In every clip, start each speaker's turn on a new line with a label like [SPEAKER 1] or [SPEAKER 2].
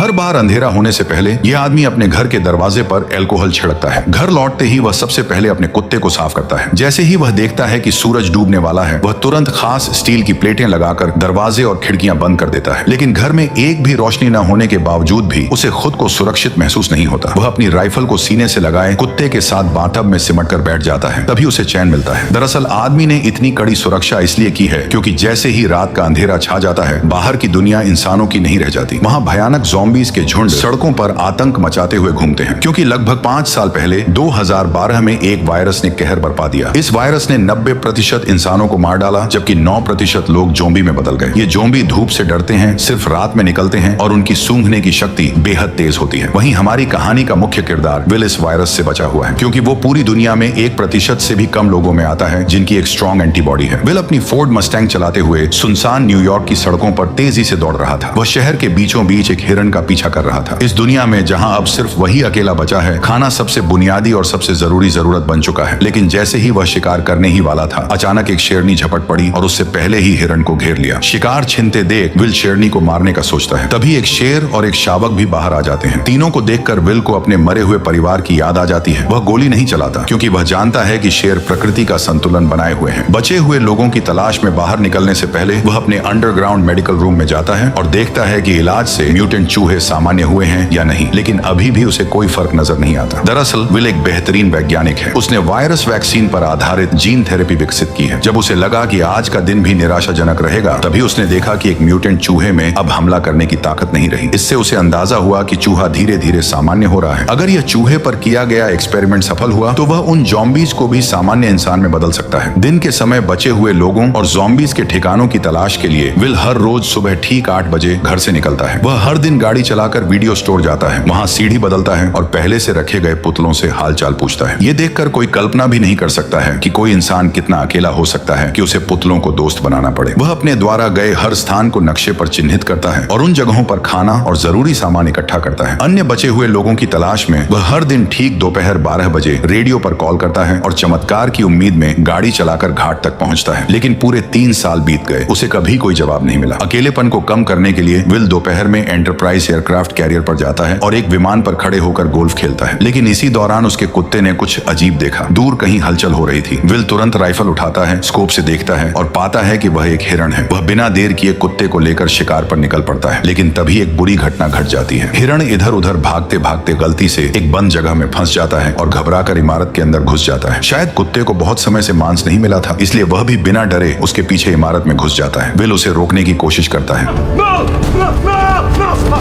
[SPEAKER 1] हर बार अंधेरा होने से पहले यह आदमी अपने घर के दरवाजे पर अल्कोहल छिड़कता है। घर लौटते ही वह सबसे पहले अपने कुत्ते को साफ करता है। जैसे ही वह देखता है कि सूरज डूबने वाला है, वह तुरंत खास स्टील की प्लेटें लगाकर दरवाजे और खिड़कियां बंद कर देता है। लेकिन घर में एक भी रोशनी न होने के बावजूद भी उसे खुद को सुरक्षित महसूस नहीं होता। वह अपनी राइफल को सीने से लगाए कुत्ते के साथ बाथटब में सिमट कर बैठ जाता है, तभी उसे चैन मिलता है। दरअसल आदमी ने इतनी कड़ी सुरक्षा इसलिए की है क्योंकि जैसे ही रात का अंधेरा छा जाता है, बाहर की दुनिया इंसानों की नहीं रह जाती। वहाँ भयानक ज़ॉम्बीज़ के झुंड सड़कों पर आतंक मचाते हुए घूमते हैं, क्योंकि लगभग 5 साल पहले 2012 में एक वायरस ने कहर बरपा दिया। इस वायरस ने 90% इंसानों को मार डाला, जबकि 9% लोग ज़ॉम्बी में बदल गए। ये ज़ॉम्बी धूप से डरते हैं, सिर्फ रात में निकलते हैं और उनकी सूंघने की शक्ति बेहद तेज होती है। वहीं हमारी कहानी का मुख्य किरदार विल इस वायरस से बचा हुआ है, क्योंकि वो पूरी दुनिया में 1% से भी कम लोगों में आता है जिनकी एक स्ट्रॉन्ग एंटीबॉडी है। विल अपनी फोर्ड मस्टैंग चलाते हुए सुनसान न्यूयॉर्क की सड़कों पर तेजी से दौड़ रहा था। वह शहर के बीचों बीच एक हिरण का पीछा कर रहा था। इस दुनिया में जहां अब सिर्फ वही अकेला बचा है, खाना सबसे बुनियादी और सबसे जरूरी जरूरत बन चुका है। लेकिन जैसे ही वह शिकार करने ही वाला था, अचानक एक शेरनी झपट पड़ी और उससे पहले ही हिरण को घेर लिया। शिकार छिनते देख विल शेरनी को मारने का सोचता है, तभी एक शेर और एक शावक भी बाहर आ जाते हैं। तीनों को देखकर विल को अपने मरे हुए परिवार की याद आ जाती है। वह गोली नहीं चलाता, क्योंकि वह जानता है कि शेर प्रकृति का संतुलन बनाए हुए हैं। बचे हुए लोगों की तलाश में बाहर निकलने से पहले वह अपने अंडरग्राउंड मेडिकल रूम में जाता है और देखता है कि इलाज से म्यूटेंट चूहे सामान्य हुए हैं या नहीं, लेकिन अभी भी उसे कोई फर्क नजर नहीं आता। दरअसल विल एक बेहतरीन वैज्ञानिक है। उसने वायरस वैक्सीन पर आधारित जीन थेरेपी विकसित की है। जब उसे लगा कि आज का दिन भी निराशाजनक रहेगा, तभी उसने देखा कि एक म्यूटेंट चूहे में अब हमला करने की ताकत नहीं रही। इससे उसे अंदाजा हुआ कि चूहा धीरे धीरे सामान्य हो रहा है। अगर यह चूहे पर किया गया एक्सपेरिमेंट सफल हुआ तो वह उन ज़ॉम्बीज़ को भी सामान्य इंसान में बदल सकता है। दिन के समय बचे हुए लोगों और ज़ॉम्बीज़ के ठिकानों की तलाश के लिए विल हर रोज सुबह ठीक 8 बजे घर से निकलता है। वह हर दिन गाड़ी चलाकर वीडियो स्टोर जाता है, वहाँ सीढ़ी बदलता है और पहले से रखे गए पुतलों से हालचाल पूछता है। ये देखकर कोई कल्पना भी नहीं कर सकता है कि कोई इंसान कितना अकेला हो सकता है कि उसे पुतलों को दोस्त बनाना पड़े। वह अपने द्वारा गए हर स्थान को नक्शे पर चिन्हित करता है और उन जगहों पर खाना और जरूरी सामान इकट्ठा करता है। अन्य बचे हुए लोगों की तलाश में वह हर दिन ठीक दोपहर 12 बजे रेडियो पर कॉल करता है और चमत्कार की उम्मीद में गाड़ी चलाकर घाट तक पहुंचता है। लेकिन पूरे 3 साल बीत गए, उसे कभी कोई जवाब नहीं मिला। अकेलेपन को कम करने के लिए विल दोपहर में एंटरप्राइज एयरक्राफ्ट कैरियर पर जाता है और एक विमान पर खड़े होकर गोल्फ खेलता है। लेकिन इसी दौरान उसके कुत्ते ने कुछ अजीब देखा। दूर कहीं हलचल हो रही थी। विल तुरंत राइफल उठाता है, स्कोप से देखता है और पाता है कि वह एक हिरण है। वह बिना देर किए कुत्ते को लेकर शिकार पर निकल पड़ता है। लेकिन तभी एक बुरी घटना घट जाती है। हिरण इधर उधर भागते भागते गलती से एक बंद जगह में फंस जाता है और घबराकर इमारत के अंदर घुस जाता है। शायद कुत्ते को बहुत समय से मांस नहीं मिला था, इसलिए वह भी बिना डरे उसके पीछे इमारत में घुस जाता है। विल उसे रोकने की कोशिश करता है।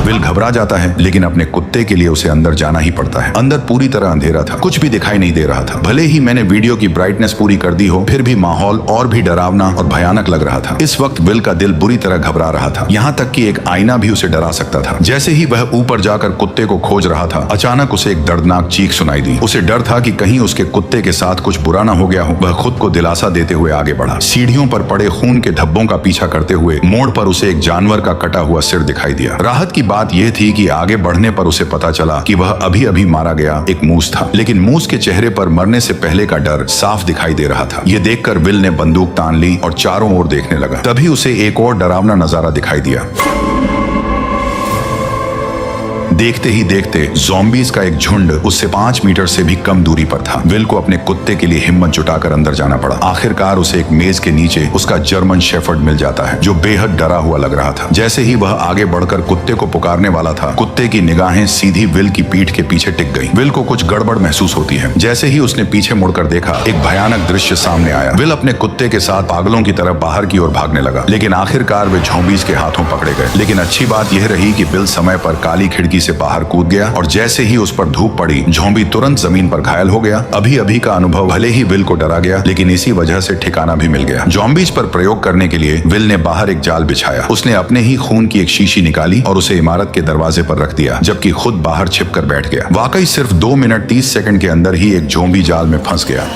[SPEAKER 1] विल घबरा जाता है, लेकिन अपने कुत्ते के लिए उसे अंदर जाना ही पड़ता है। अंदर पूरी तरह अंधेरा था, कुछ भी दिखाई नहीं दे रहा था। भले ही मैंने वीडियो की ब्राइटनेस पूरी कर दी हो, फिर भी माहौल और भी डरावना और भयानक लग रहा था। इस वक्त विल का दिल बुरी तरह घबरा रहा था, यहाँ तक कि एक आईना भी उसे डरा सकता था। जैसे ही वह ऊपर जाकर कुत्ते को खोज रहा था, अचानक उसे एक दर्दनाक चीख सुनाई दी। उसे डर था कि कहीं उसके कुत्ते के साथ कुछ बुरा ना हो गया हो। वह खुद को दिलासा देते हुए आगे बढ़ा। सीढ़ियों पर पड़े खून के धब्बों का पीछा करते हुए मोड़ पर उसे एक जानवर का कटा हुआ सिर दिखाई दिया। राहत की बात यह थी कि आगे बढ़ने पर उसे पता चला कि वह अभी अभी मारा गया एक मूस था। लेकिन मूस के चेहरे पर मरने से पहले का डर साफ दिखाई दे रहा था। ये देखकर विल ने बंदूक तान ली और चारों ओर देखने लगा। तभी उसे एक और डरावना नजारा दिखाई दिया। देखते ही देखते ज़ॉम्बीज का एक झुंड उससे 5 मीटर से भी कम दूरी पर था। विल को अपने कुत्ते के लिए हिम्मत जुटाकर अंदर जाना पड़ा। आखिरकार उसे एक मेज के नीचे उसका जर्मन शेफर्ड मिल जाता है, जो बेहद डरा हुआ लग रहा था। जैसे ही वह आगे बढ़कर कुत्ते को पुकारने वाला था, कुत्ते की निगाहें सीधी विल की पीठ के पीछे टिक गई। विल को कुछ गड़बड़ महसूस होती है। जैसे ही उसने पीछे मुड़कर देखा, एक भयानक दृश्य सामने आया। विल अपने कुत्ते के साथ पागलों की तरह बाहर की ओर भागने लगा, लेकिन आखिरकार वे ज़ॉम्बीज के हाथों पकड़े गए। लेकिन अच्छी बात यह रही कि विल समय पर काली खिड़की से बाहर कूद गया और जैसे ही उस पर धूप पड़ी, ज़ॉम्बी तुरंत जमीन पर घायल हो गया। अभी अभी का अनुभव भले ही विल को डरा गया, लेकिन इसी वजह से ठिकाना भी मिल गया। ज़ॉम्बीज पर प्रयोग करने के लिए विल ने बाहर एक जाल बिछाया। उसने अपने ही खून की एक शीशी निकाली और उसे इमारत के दरवाजे पर रख दिया, जबकि खुद बाहर छिपकर बैठ गया। वाकई सिर्फ 2 मिनट 30 सेकंड के अंदर ही एक ज़ॉम्बी जाल में फंस गया।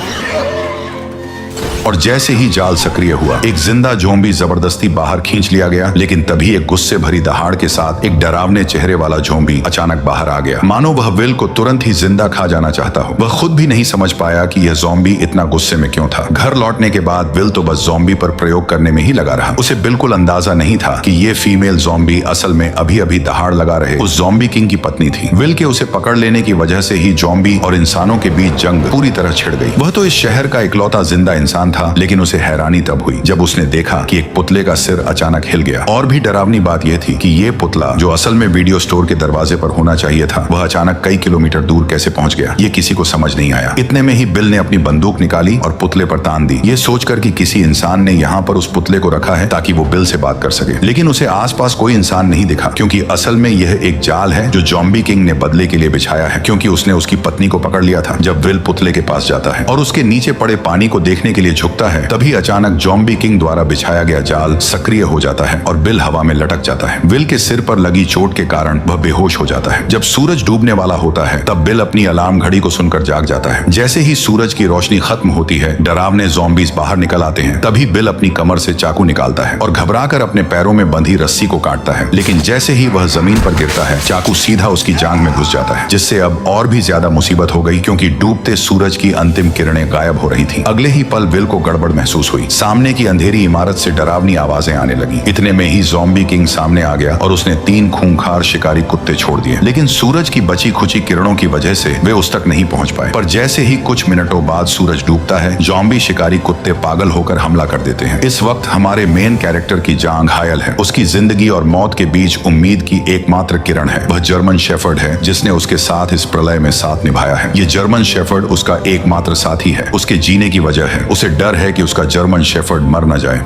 [SPEAKER 1] और जैसे ही जाल सक्रिय हुआ, एक जिंदा ज़ॉम्बी जबरदस्ती बाहर खींच लिया गया। लेकिन तभी एक गुस्से भरी दहाड़ के साथ एक डरावने चेहरे वाला ज़ॉम्बी अचानक बाहर आ गया, मानो वह विल को तुरंत ही जिंदा खा जाना चाहता हो। वह खुद भी नहीं समझ पाया कि यह ज़ॉम्बी इतना गुस्से में क्यों था। घर लौटने के बाद विल तो बस ज़ॉम्बी पर प्रयोग करने में ही लगा रहा। उसे बिल्कुल अंदाजा नहीं था कि ये फीमेल ज़ॉम्बी असल में अभी अभी दहाड़ लगा रहे उस ज़ॉम्बी किंग की पत्नी थी। विल के उसे पकड़ लेने की वजह से ही ज़ॉम्बी और इंसानों के बीच जंग पूरी तरह छिड़ गई। वह तो इस शहर का इकलौता जिंदा इंसान था, लेकिन उसे हैरानी तब हुई जब उसने देखा कि एक पुतले का सिर अचानक हिल गया। और भी डरावनी बात यह थी कि ये पुतला, जो असल में वीडियो स्टोर के दरवाजे पर होना चाहिए था, वह अचानक कई किलोमीटर दूर कैसे पहुंच गया, ये किसी को समझ नहीं आया। इतने में ही बिल ने अपनी बंदूक निकाली और पुतले पर तान दी, ये सोचकर कि किसी इंसान ने यहाँ पर उस पुतले को रखा है ताकि वो बिल से बात कर सके। लेकिन उसे आसपास कोई इंसान नहीं दिखा, क्योंकि असल में यह एक जाल है जो ज़ॉम्बी किंग ने बदले के लिए बिछाया है, क्योंकि उसने उसकी पत्नी को पकड़ लिया था। जब विल पुतले के पास जाता है और उसके नीचे पड़े पानी को देखने के लिए झुकता है, तभी अचानक ज़ॉम्बी किंग द्वारा बिछाया गया जाल सक्रिय हो जाता है और बिल हवा में लटक जाता है। विल के सिर पर लगी चोट के कारण वह बेहोश हो जाता है। जब सूरज डूबने वाला होता है, तब बिल अपनी अलार्म घड़ी को सुनकर जाग जाता है। जैसे ही सूरज की रोशनी खत्म होती है, डरावने ज़ॉम्बीज बाहर निकल आते हैं। तभी बिल अपनी कमर से चाकू निकालता है और घबराकर अपने पैरों में बंधी रस्सी को काटता है। लेकिन जैसे ही वह जमीन पर गिरता है, चाकू सीधा उसकी जांघ में घुस जाता है, जिससे अब और भी ज्यादा मुसीबत हो गई, क्योंकि डूबते सूरज की अंतिम किरणें गायब हो रही थी। अगले ही पल विल को गड़बड़ महसूस हुई। सामने की अंधेरी इमारत से डरावनी आवाजें आने लगी। इतने में ही ज़ॉम्बी किंग सामने आ गया और उसने 3 खूंखार शिकारी कुत्ते छोड़ दिए। लेकिन सूरज की बची खुची किरणों की वजह से वे उस तक नहीं पहुंच पाए। पर जैसे ही कुछ मिनटों बाद सूरज डूबता है, ज़ॉम्बी शिकारी कुत्ते पागल होकर हमला कर देते हैं। इस वक्त हमारे मेन कैरेक्टर की जान घायल है। उसकी जिंदगी और मौत के बीच उम्मीद की एकमात्र किरण है। वह जर्मन शेफर्ड है, जिसने उसके साथ इस प्रलय में साथ निभाया है। ये जर्मन शेफर्ड उसका एकमात्र साथी है, उसके जीने की वजह है। उसे डर है कि उसका जर्मन शेफर्ड मर न जाए।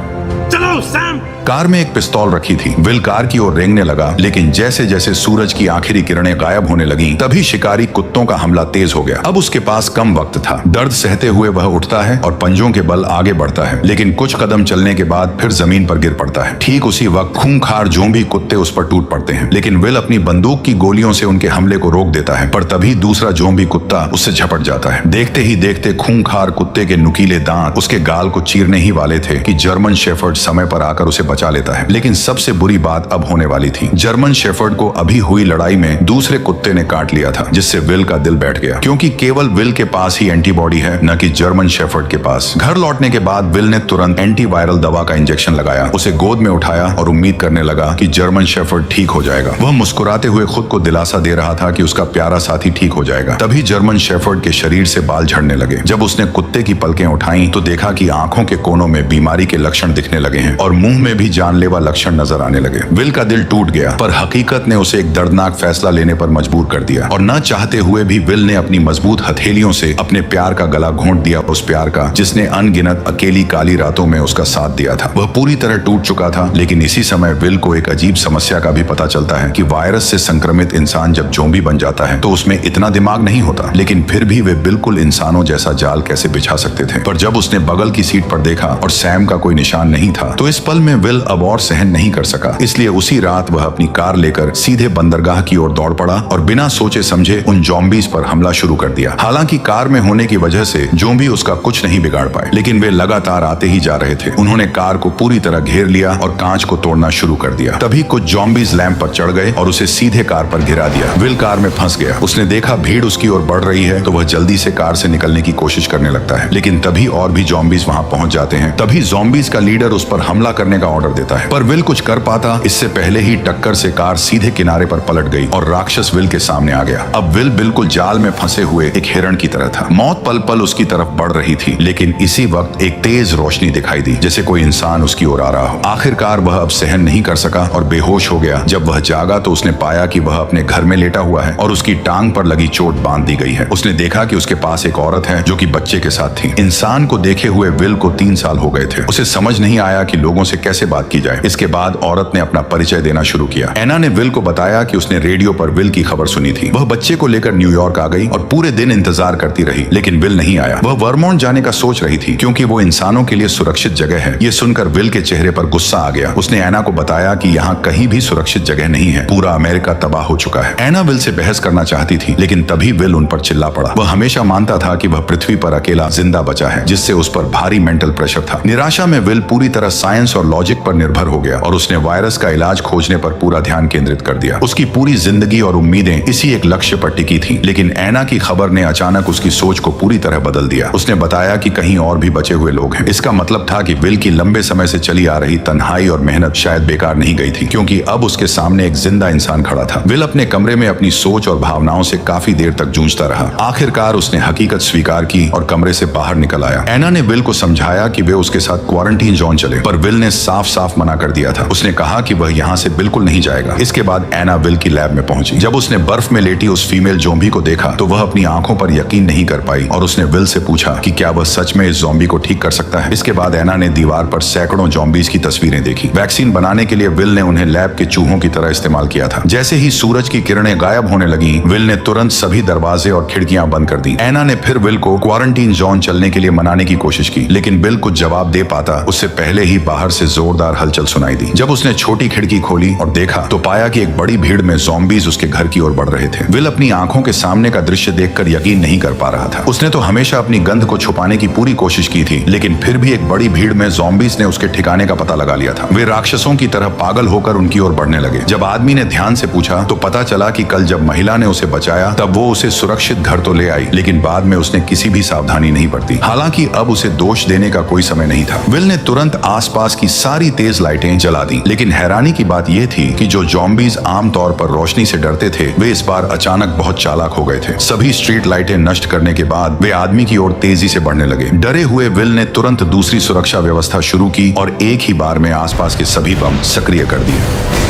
[SPEAKER 2] चलो सैम!
[SPEAKER 1] कार में एक पिस्तौल रखी थी। विल कार की ओर रेंगने लगा, लेकिन जैसे जैसे सूरज की आखिरी किरणें गायब होने लगीं, तभी शिकारी कुत्तों का हमला तेज हो गया। अब उसके पास कम वक्त था। दर्द सहते हुए वह उठता है और पंजों के बल आगे बढ़ता है, लेकिन कुछ कदम चलने के बाद फिर जमीन पर गिर पड़ता है। ठीक उसी वक्त खूंखार ज़ॉम्बी कुत्ते उस पर टूट पड़ते हैं, लेकिन विल अपनी बंदूक की गोलियों से उनके हमले को रोक देता है। पर तभी दूसरा ज़ॉम्बी कुत्ता उससे झपट जाता है। देखते ही देखते खूंखार कुत्ते के नुकीले दांत उसके गाल को चीरने ही वाले थे कि जर्मन शेफर्ड समय पर आकर उसे बचा लेता है। लेकिन सबसे बुरी बात अब होने वाली थी। जर्मन शेफर्ड को अभी हुई लड़ाई में दूसरे कुत्ते ने काट लिया था, जिससे विल का दिल बैठ गया, क्योंकि केवल विल के पास ही एंटीबॉडी है, न कि जर्मन शेफर्ड के पास। घर लौटने के बाद विल ने तुरंत एंटीवायरल दवा का इंजेक्शन लगाया, उसे गोद में उठाया और उम्मीद करने लगा कि जर्मन शेफर्ड ठीक हो जाएगा। वह मुस्कुराते हुए खुद को दिलासा दे रहा था कि उसका प्यारा साथी ठीक हो जाएगा। तभी जर्मन शेफर्ड के शरीर से बाल झड़ने लगे। जब उसने कुत्ते की पलकें उठाई तो देखा कि आंखों के कोनों में बीमारी के लक्षण दिखने लगे हैं और मुंह में भी जानलेवा लक्षण नजर आने लगे। विल का दिल टूट गया, पर हकीकत ने उसे एक दर्दनाक फैसला लेने पर मजबूर कर दिया और न चाहते हुए भी विल ने अपनी मजबूत हथेलियों से अपने प्यार का गला घोंट दिया, उस प्यार का जिसने अनगिनत अकेली काली रातों में उसका साथ दिया था। वह पूरी तरह टूट चुका था। लेकिन इसी समय विल को एक अजीब समस्या का भी पता चलता है कि वायरस से संक्रमित इंसान जब ज़ॉम्बी बन जाता है तो उसमें इतना दिमाग नहीं होता, लेकिन फिर भी वे बिल्कुल इंसानों जैसा जाल कैसे बिछा सकते थे। पर जब उसने बगल की सीट पर देखा और सैम का कोई निशान नहीं था, तो इस पल में विल अब और सहन नहीं कर सका। इसलिए उसी रात वह अपनी कार लेकर सीधे बंदरगाह की ओर दौड़ पड़ा और बिना सोचे समझे उन ज़ॉम्बीज पर हमला शुरू कर दिया। हालांकि कार में होने की वजह से ज़ॉम्बी उसका कुछ नहीं बिगाड़ पाए, लेकिन वे लगातार आते ही जा रहे थे। उन्होंने कार को पूरी तरह घेर लिया और कांच को तोड़ना शुरू कर दिया। तभी कुछ ज़ॉम्बीज लैंप पर चढ़ गए और उसे सीधे कार पर गिरा दिया। विल कार में फंस गया। उसने देखा भीड़ उसकी ओर बढ़ रही है, तो वह जल्दी से कार से निकलने की कोशिश करने लगता है, लेकिन तभी और भी ज़ॉम्बीज वहां पहुंच जाते हैं। तभी ज़ॉम्बीज का लीडर उस पर हमला करने का ऑर्डर देता है, पर विल कुछ कर पाता इससे पहले ही टक्कर से कार सीधे किनारे पर पलट गई और राक्षस विल के सामने आ गया। अब विल बिल्कुल जाल में फंसे हुए एक हिरण की तरह था। मौत पल पल उसकी तरफ बढ़ रही थी, लेकिन इसी वक्त एक तेज रोशनी दिखाई दी, जैसे कोई इंसान उसकी ओर आ रहा हो। आखिरकार वह अब सहन नहीं कर सका और बेहोश हो गया। जब वह जागा तो उसने पाया कि वह अपने घर में लेटा हुआ है और उसकी टांग पर लगी चोट बांध दी गई है। उसने देखा कि उसके पास एक औरत है जो कि बच्चे के साथ थी। इंसान को देखे हुए विल को 3 साल हो गए थे। उसे समझ नहीं आया कि लोगों से कैसे बात की जाए। इसके बाद औरत ने अपना परिचय देना शुरू किया। एना ने विल को बताया कि उसने रेडियो पर विल की खबर सुनी थी। वह बच्चे को लेकर न्यूयॉर्क आ गई और पूरे दिन इंतजार करती रही, लेकिन विल नहीं आया। वह वर्मोंट जाने का सोच रही थी क्योंकि वो इंसानों के लिए सुरक्षित जगह है। ये सुनकर विल के चेहरे पर गुस्सा आ गया। उसने एना को बताया कि यहाँ कहीं भी सुरक्षित जगह नहीं है, पूरा अमेरिका तबाह हो चुका है। एना विल से बहस करना चाहती थी, लेकिन तभी विल उन पर चिल्ला पड़ा। वह हमेशा मानता था कि वह पृथ्वी पर अकेला जिंदा बचा है, जिससे उस पर भारी मेंटल प्रेशर था। निराशा में विल पूरी तरह साइंस और लॉजिक पर निर्भर हो गया और उसने वायरस का इलाज खोजने पर पूरा ध्यान केंद्रित कर दिया। उसकी पूरी जिंदगी और उम्मीदें इसी एक लक्ष्य पर टिकी थी। लेकिन एना की खबर ने अचानक उसकी सोच को पूरी तरह बदल दिया। उसने बताया कि कहीं और भी बचे हुए लोग हैं। इसका मतलब था कि विल की लंबे समय से चली आ रही तन्हाई और मेहनत शायद बेकार नहीं गई थी, क्योंकि अब उसके सामने एक जिंदा इंसान खड़ा था। विल अपने कमरे में अपनी सोच और भावनाओं से काफी देर तक जूझता रहा। आखिरकार उसने हकीकत स्वीकार की और कमरे से बाहर निकल आया। एना ने विल को समझाया कि वे उसके साथ क्वारंटीन जोन चले, पर विल ने साफ साफ मना कर दिया था। उसने कहा कि वह यहाँ से बिल्कुल नहीं जाएगा। इसके बाद एना विल की लैब में पहुंची। जब उसने बर्फ में लेटी उस फीमेल ज़ॉम्बी को देखा तो वह अपनी आंखों पर यकीन नहीं कर पाई और उसने विल से पूछा कि क्या वह सच में इस ज़ॉम्बी को ठीक कर सकता है। इसके बाद एना ने दीवार पर सैकड़ों ज़ॉम्बीज की तस्वीरें देखी। वैक्सीन बनाने के लिए विल ने उन्हें लैब के चूहों की तरह इस्तेमाल किया था। जैसे ही सूरज की किरणें गायब होने लगी, विल ने तुरंत सभी दरवाजे और खिड़कियां बंद कर दी। एना ने फिर विल को क्वारंटीन जोन चलने के लिए मनाने की कोशिश की, लेकिन विल कुछ जवाब दे पाता उससे पहले ही बाहर से जोरदार हलचल सुनाई दी। जब उसने छोटी खिड़की खोली और देखा तो पाया कि एक बड़ी भीड़ में ज़ॉम्बीज उसके घर की ओर बढ़ रहे थे। विल अपनी आंखों के सामने का दृश्य देखकर यकीन नहीं कर पा रहा था। उसने तो हमेशा अपनी गंध को छुपाने की पूरी कोशिश की थी, लेकिन फिर भी एक बड़ी भीड़ में ज़ॉम्बीज ने उसके ठिकाने का पता लगा लिया था। वे राक्षसों की तरह पागल होकर उनकी ओर बढ़ने लगे। जब आदमी ने ध्यान से पूछा तो पता चला कि कल जब महिला ने उसे बचाया तब वो उसे सुरक्षित घर तो ले आई, लेकिन बाद में उसने किसी भी सावधानी नहीं बरती। हालांकि अब उसे दोष देने का कोई समय नहीं था। विल ने तुरंत आसपास की सारी तेज लाइटें जला दी, लेकिन हैरानी की बात यह थी कि जो ज़ॉम्बीज आमतौर पर रोशनी से डरते थे, वे इस बार अचानक बहुत चालाक हो गए थे। सभी स्ट्रीट लाइटें नष्ट करने के बाद वे आदमी की ओर तेजी से बढ़ने लगे। डरे हुए विल ने तुरंत दूसरी सुरक्षा व्यवस्था शुरू की और एक ही बार में आसपास के सभी बम सक्रिय कर दिए।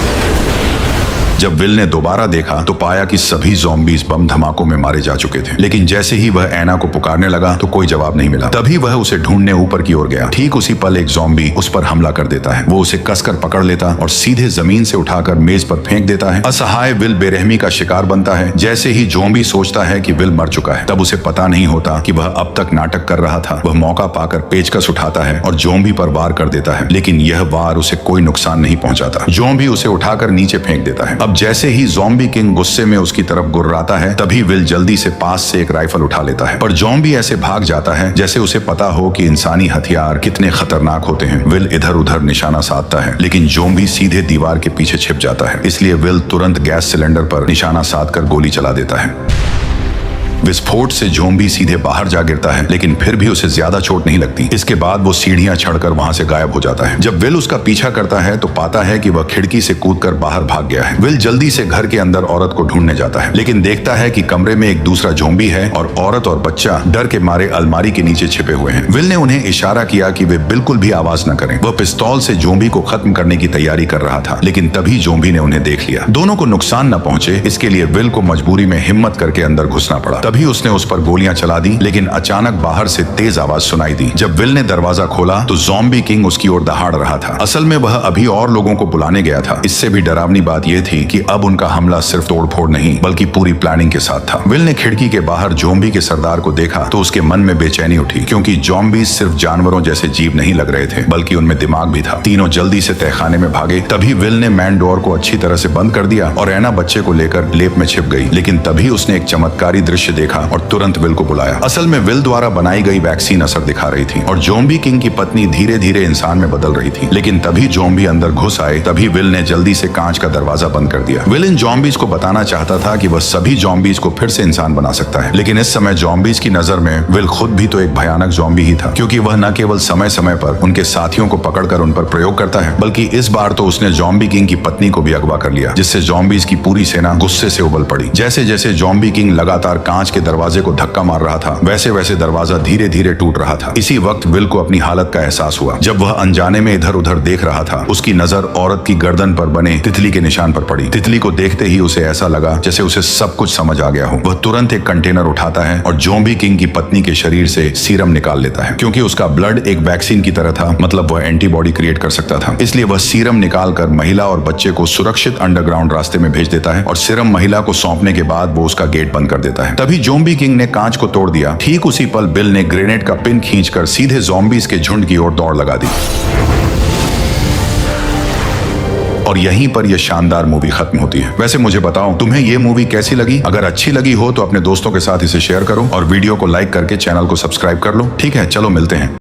[SPEAKER 1] जब विल ने दोबारा देखा तो पाया कि सभी ज़ॉम्बीज बम धमाकों में मारे जा चुके थे, लेकिन जैसे ही वह एना को पुकारने लगा तो कोई जवाब नहीं मिला। तभी वह उसे ढूंढने ऊपर की ओर गया। ठीक उसी पल एक ज़ॉम्बी उस पर हमला कर देता है। वो उसे कसकर पकड़ लेता और सीधे जमीन से उठाकर मेज पर फेंक देता है। असहाय विल बेरहमी का शिकार बनता है। जैसे ही ज़ॉम्बी सोचता है कि विल मर चुका है, तब उसे पता नहीं होता कि वह अब तक नाटक कर रहा था। वह मौका पाकर पेचकस उठाता है और ज़ॉम्बी पर वार कर देता है, लेकिन यह वार उसे कोई नुकसान नहीं पहुंचाता। ज़ॉम्बी उसे उठाकर नीचे फेंक देता है। अब जैसे ही ज़ॉम्बी किंग गुस्से में उसकी तरफ गुर्राता है, तभी विल जल्दी से पास से एक राइफल उठा लेता है, पर ज़ॉम्बी ऐसे भाग जाता है जैसे उसे पता हो कि इंसानी हथियार कितने खतरनाक होते हैं। विल इधर उधर निशाना साधता है, लेकिन ज़ॉम्बी सीधे दीवार के पीछे छिप जाता है। इसलिए विल तुरंत गैस सिलेंडर पर निशाना साधकर गोली चला देता है। विस्फोट से ज़ॉम्बी सीधे बाहर जा गिरता है, लेकिन फिर भी उसे ज्यादा चोट नहीं लगती। इसके बाद वो सीढ़ियां चढ़कर वहां से गायब हो जाता है। जब विल उसका पीछा करता है तो पाता है कि वह खिड़की से कूदकर बाहर भाग गया है। विल जल्दी से घर के अंदर औरत को ढूंढने जाता है, लेकिन देखता है कि कमरे में एक दूसरा ज़ॉम्बी है और औरत और बच्चा डर के मारे अलमारी के नीचे छिपे हुए हैं। विल ने उन्हें इशारा किया कि वे बिल्कुल भी आवाज न करें। वह पिस्तौल से ज़ॉम्बी को खत्म करने की तैयारी कर रहा था, लेकिन तभी ज़ॉम्बी ने उन्हें देख लिया। दोनों को नुकसान न पहुंचे, इसके लिए विल को मजबूरी में हिम्मत करके अंदर घुसना पड़ा। तभी उसने उस पर गोलियां चला दी, लेकिन अचानक बाहर से तेज आवाज सुनाई दी। जब विल ने दरवाजा खोला तो ज़ॉम्बी किंग उसकी ओर दहाड़ रहा था। असल में वह अभी और लोगों को बुलाने गया था। इससे भी डरावनी बात यह थी कि अब उनका हमला सिर्फ तोड़फोड़ नहीं बल्कि पूरी प्लानिंग के साथ था। विल ने खिड़की के बाहर ज़ॉम्बी के सरदार को देखा तो उसके मन में बेचैनी उठी, क्योंकि ज़ॉम्बी सिर्फ जानवरों जैसे जीव नहीं लग रहे थे, बल्कि उनमें दिमाग भी था। तीनों जल्दी से तहखाने में भागे। तभी विल ने मैन डोर को अच्छी तरह से बंद कर दिया और एना बच्चे को लेकर लेप में छिप गई। लेकिन तभी उसने एक चमत्कारी दृश्य देखा और तुरंत विल को बुलाया। असल में विल द्वारा बनाई गई वैक्सीन असर दिखा रही थी और ज़ॉम्बी किंग की पत्नी धीरे धीरे इंसान में बदल रही थी। लेकिन तभी ज़ॉम्बी अंदर घुस आए। तभी विल ने जल्दी से कांच का दरवाजा बंद कर दिया। विल इन ज़ॉम्बीज को बताना चाहता था कि वह सभी ज़ॉम्बीज को फिर से इंसान बना सकता है, लेकिन इस समय ज़ॉम्बीज की नजर में विल खुद भी तो एक भयानक ज़ॉम्बी ही था, क्योंकि वह न केवल समय समय पर उनके साथियों को पकड़कर उन पर प्रयोग करता है, बल्कि इस बार तो उसने ज़ॉम्बी किंग की पत्नी को भी अगवा कर लिया, जिससे ज़ॉम्बीज की पूरी सेना गुस्से से उबल पड़ी। जैसे जैसे ज़ॉम्बी किंग लगातार कांच कांच के दरवाजे को धक्का मार रहा था, वैसे वैसे दरवाजा धीरे धीरे टूट रहा था। इसी वक्त विल को अपनी हालत का एहसास हुआ। जब वह अनजाने में इधर उधर देख रहा था, उसकी नजर औरत की गर्दन पर बने तितली के निशान पर पड़ी। तितली को देखते ही उसे ऐसा लगा जैसे उसे सब कुछ समझ आ गया हो। वह तुरंत एक कंटेनर उठाता है और ज़ॉम्बी किंग की पत्नी के शरीर से सीरम निकाल लेता है। क्योंकि उसका ब्लड एक वैक्सीन की तरह था, मतलब वह एंटीबॉडी क्रिएट कर सकता था, इसलिए वह सीरम निकाल कर महिला और बच्चे को सुरक्षित अंडरग्राउंड रास्ते में भेज देता है और सीरम महिला को सौंपने के बाद वो उसका गेट बंद कर देता है। तभी ज़ॉम्बी किंग ने कांच को तोड़ दिया। ठीक उसी पल बिल ने ग्रेनेड का पिन खींचकर सीधे ज़ॉम्बीज के झुंड की ओर दौड़ लगा दी। और यहीं पर यह शानदार मूवी खत्म होती है। वैसे मुझे बताओ, तुम्हें यह मूवी कैसी लगी? अगर अच्छी लगी हो तो अपने दोस्तों के साथ इसे शेयर करो और वीडियो को लाइक करके चैनल को सब्सक्राइब कर लो। ठीक है, चलो मिलते हैं।